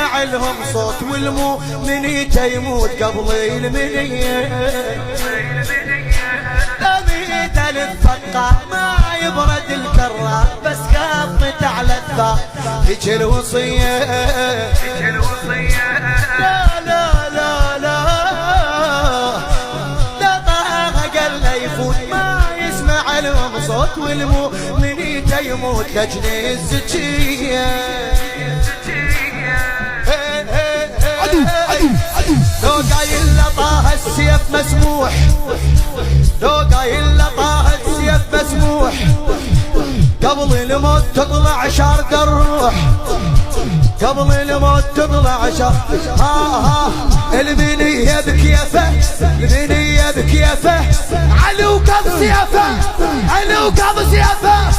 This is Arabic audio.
يسمع لهم صوت والمؤمن يموت قبل المنية. أميد الفقة ما يبرد الكرة بس قطت على الثار هيج الوصية. لا لا لا لا لا طاغة قال لا يفوت ما يسمع لهم صوت والمؤمن يموت لجني الزكية. لو قايل لطاها السيف مسموح، لو قايل لطاها السيف مسموح قبل الموت تطلع شارد الروح، قبل الموت تطلع شارد. ها البنية بكيفه، البنية بكيفه علي وقض سيفه، علي وقض سيفه.